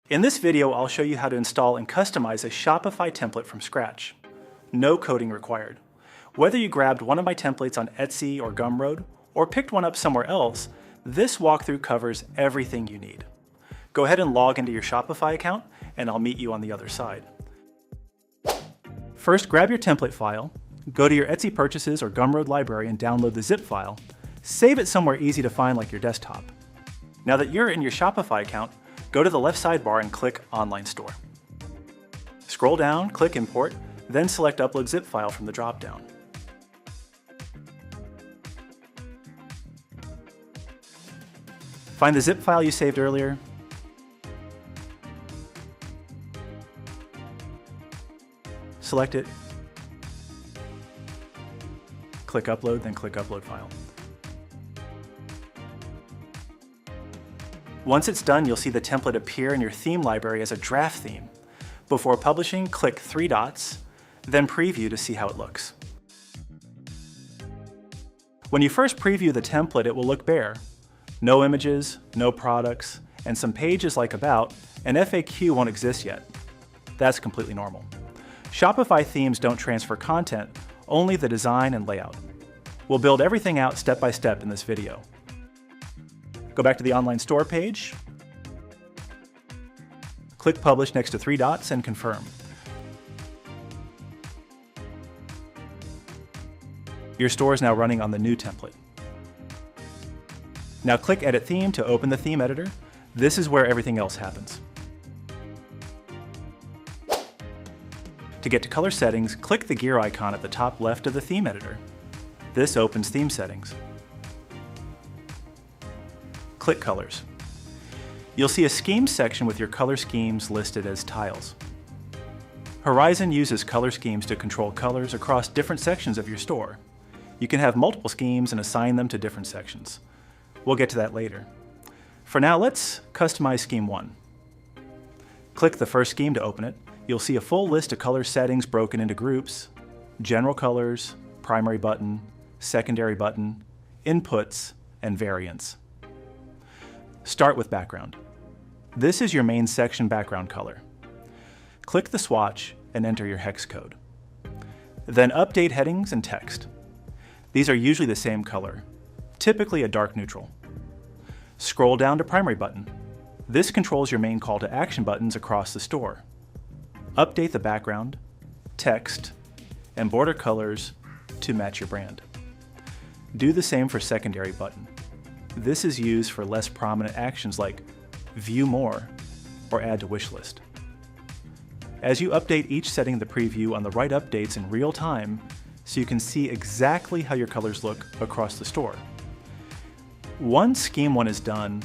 In this video, I'll show you how to install and customize a Shopify template from scratch. No coding required. Whether you grabbed one of my templates on Etsy or Gumroad, or picked one up somewhere else, this walkthrough covers everything you need. Go ahead and log into your Shopify account, and I'll meet you on the other side. First, grab your template file, go to your Etsy purchases or Gumroad library and download the zip file. Save it somewhere easy to find like your desktop. Now that you're in your Shopify account, go to the left sidebar and click Online Store. Scroll down, click Import, then select Upload Zip File from the dropdown. Find the zip file you saved earlier. Select it. Click Upload, then click Upload File. Once it's done, you'll see the template appear in your theme library as a draft theme. Before publishing, click 3 dots, then Preview to see how it looks. When you first preview the template, it will look bare. No images, no products, and some pages like About and FAQ won't exist yet. That's completely normal. Shopify themes don't transfer content, only the design and layout. We'll build everything out step by step in this video. Go back to the online store page, click Publish next to 3 dots and confirm. Your store is now running on the new template. Now click Edit Theme to open the theme editor. This is where everything else happens. To get to color settings, click the gear icon at the top left of the theme editor. This opens theme settings. Click Colors. You'll see a Schemes section with your color schemes listed as tiles. Horizon uses color schemes to control colors across different sections of your store. You can have multiple schemes and assign them to different sections. We'll get to that later. For now, let's customize Scheme 1. Click the first scheme to open it. You'll see a full list of color settings broken into groups: general colors, primary button, secondary button, inputs, and variants. Start with background. This is your main section background color. Click the swatch and enter your hex code. Then update headings and text. These are usually the same color, typically a dark neutral. Scroll down to primary button. This controls your main call to action buttons across the store. Update the background, text, and border colors to match your brand. Do the same for secondary button. This is used for less prominent actions like View More or Add to Wish List. As you update each setting in the preview on the right updates in real time, so you can see exactly how your colors look across the store. Once Scheme 1 is done,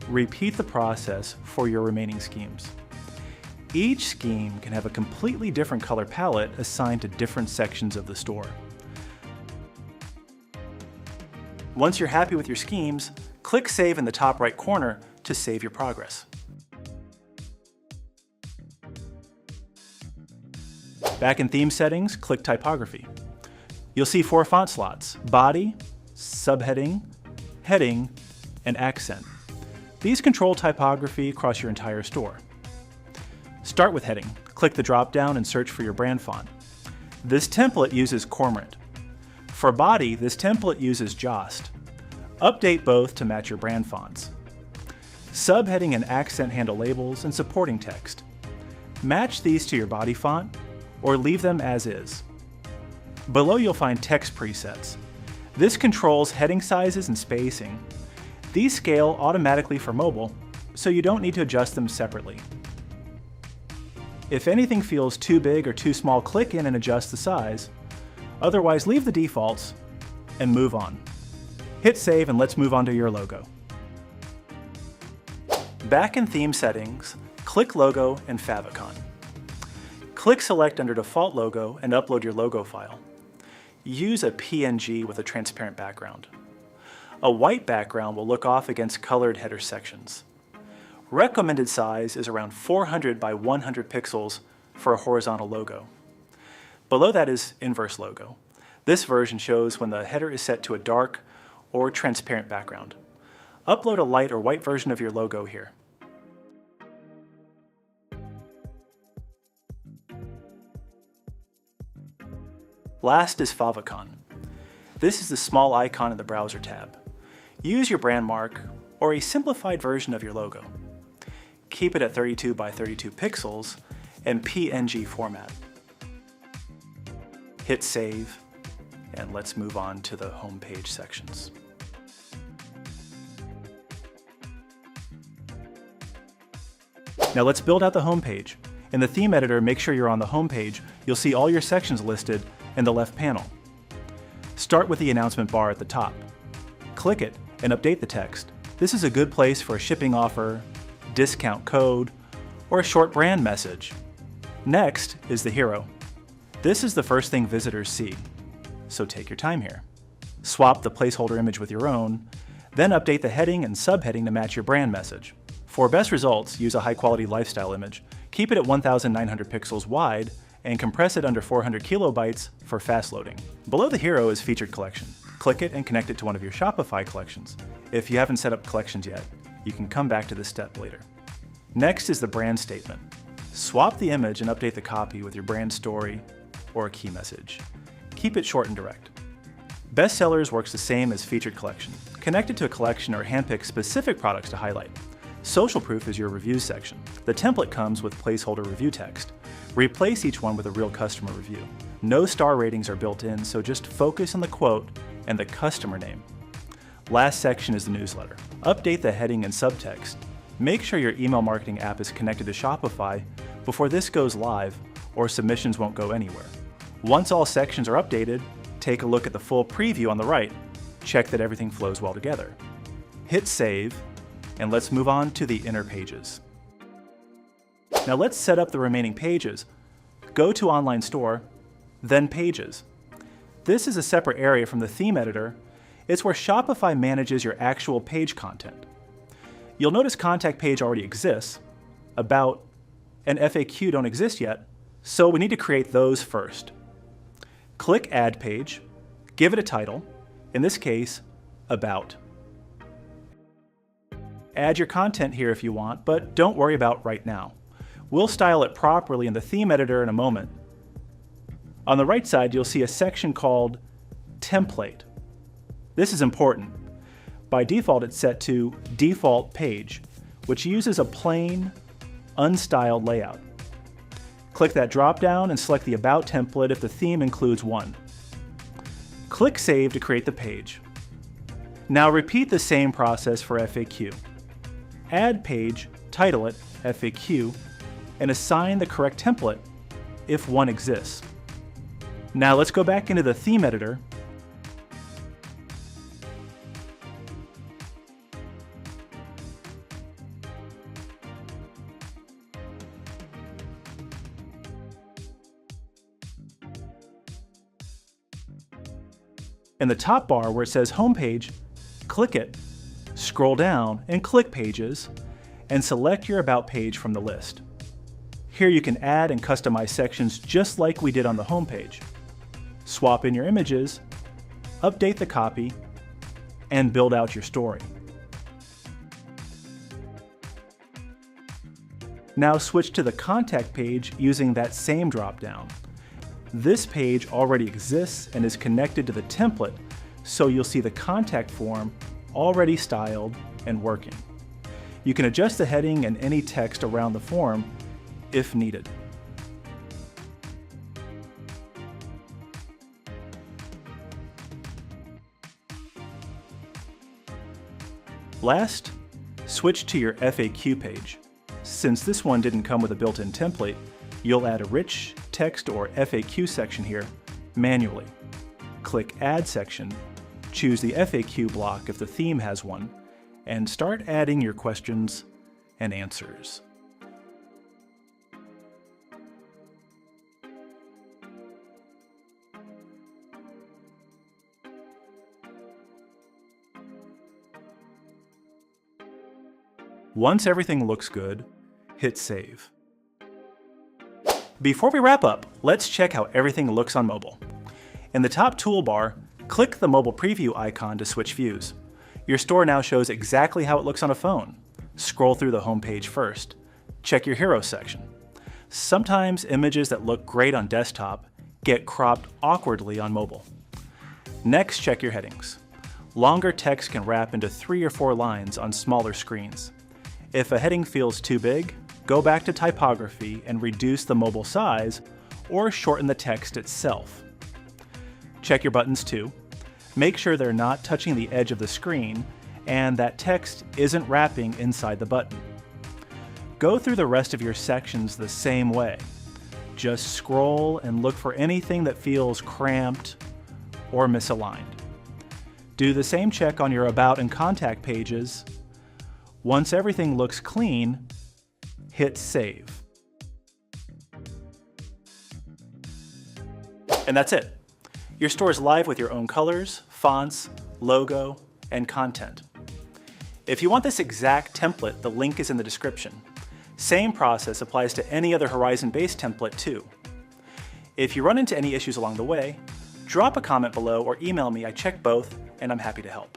repeat the process for your remaining schemes. Each scheme can have a completely different color palette assigned to different sections of the store. Once you're happy with your schemes, click Save in the top right corner to save your progress. Back in Theme Settings, click Typography. You'll see 4 font slots: Body, Subheading, Heading, and Accent. These control typography across your entire store. Start with Heading. Click the drop-down and search for your brand font. This template uses Cormorant. For Body, this template uses Jost. Update both to match your brand fonts. Subheading and Accent handle labels and supporting text. Match these to your body font or leave them as is. Below you'll find text presets. This controls heading sizes and spacing. These scale automatically for mobile, so you don't need to adjust them separately. If anything feels too big or too small, click in and adjust the size. Otherwise, leave the defaults and move on. Hit Save and let's move on to your logo. Back in Theme Settings, click Logo and Favicon. Click Select under Default Logo and upload your logo file. Use a PNG with a transparent background. A white background will look off against colored header sections. Recommended size is around 400 by 100 pixels for a horizontal logo. Below that is Inverse Logo. This version shows when the header is set to a dark or transparent background. Upload a light or white version of your logo here. Last is favicon. This is the small icon in the Browser tab. Use your brand mark or a simplified version of your logo. Keep it at 32 by 32 pixels and PNG format. Hit save, and let's move on to the homepage sections. Now let's build out the homepage. In the theme editor, make sure you're on the homepage. You'll see all your sections listed in the left panel. Start with the announcement bar at the top. Click it and update the text. This is a good place for a shipping offer, discount code, or a short brand message. Next is the hero. This is the first thing visitors see, so take your time here. Swap the placeholder image with your own, then update the heading and subheading to match your brand message. For best results, use a high-quality lifestyle image. Keep it at 1,900 pixels wide and compress it under 400 kilobytes for fast loading. Below the hero is Featured Collection. Click it and connect it to one of your Shopify collections. If you haven't set up collections yet, you can come back to this step later. Next is the brand statement. Swap the image and update the copy with your brand story or a key message. Keep it short and direct. Bestsellers works the same as Featured Collection. Connect it to a collection or handpick specific products to highlight. Social proof is your reviews section. The template comes with placeholder review text. Replace each one with a real customer review. No star ratings are built in, so just focus on the quote and the customer name. Last section is the newsletter. Update the heading and subtext. Make sure your email marketing app is connected to Shopify before this goes live, or submissions won't go anywhere. Once all sections are updated, take a look at the full preview on the right. Check that everything flows well together. Hit save, and let's move on to the inner pages. Now let's set up the remaining pages. Go to Online Store, then Pages. This is a separate area from the theme editor. It's where Shopify manages your actual page content. You'll notice Contact Page already exists, About, and FAQ don't exist yet, so we need to create those first. Click Add Page, give it a title, in this case, About. Add your content here if you want, but don't worry about right now. We'll style it properly in the theme editor in a moment. On the right side, you'll see a section called Template. This is important. By default, it's set to Default Page, which uses a plain, unstyled layout. Click that drop-down and select the About template if the theme includes one. Click Save to create the page. Now repeat the same process for FAQ. Add page, title it FAQ, and assign the correct template if one exists. Now let's go back into the theme editor. In the top bar where it says Homepage, click it, scroll down and click Pages, and select your About page from the list. Here you can add and customize sections just like we did on the homepage. Swap in your images, update the copy, and build out your story. Now switch to the Contact page using that same drop-down. This page already exists and is connected to the template, so you'll see the contact form already styled and working. You can adjust the heading and any text around the form if needed. Last, switch to your FAQ page. Since this one didn't come with a built-in template, you'll add a rich text or FAQ section here manually. Click Add Section, choose the FAQ block if the theme has one, and start adding your questions and answers. Once everything looks good, hit Save. Before we wrap up, let's check how everything looks on mobile. In the top toolbar, click the mobile preview icon to switch views. Your store now shows exactly how it looks on a phone. Scroll through the home page first. Check your Heroes section. Sometimes images that look great on desktop get cropped awkwardly on mobile. Next, check your headings. Longer text can wrap into 3 or 4 lines on smaller screens. If a heading feels too big, go back to typography and reduce the mobile size or shorten the text itself. Check your buttons too. Make sure they're not touching the edge of the screen and that text isn't wrapping inside the button. Go through the rest of your sections the same way. Just scroll and look for anything that feels cramped or misaligned. Do the same check on your About and Contact pages. Once everything looks clean, hit Save. And that's it. Your store is live with your own colors, fonts, logo, and content. If you want this exact template, the link is in the description. Same process applies to any other Horizon-based template too. If you run into any issues along the way, drop a comment below or email me. I check both and I'm happy to help.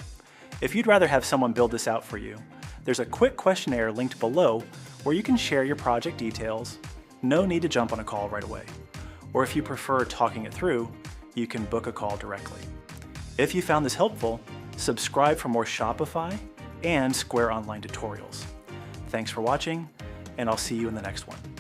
If you'd rather have someone build this out for you, there's a quick questionnaire linked below where you can share your project details. No need to jump on a call right away. Or if you prefer talking it through, you can book a call directly. If you found this helpful, subscribe for more Shopify and Square Online tutorials. Thanks for watching, and I'll see you in the next one.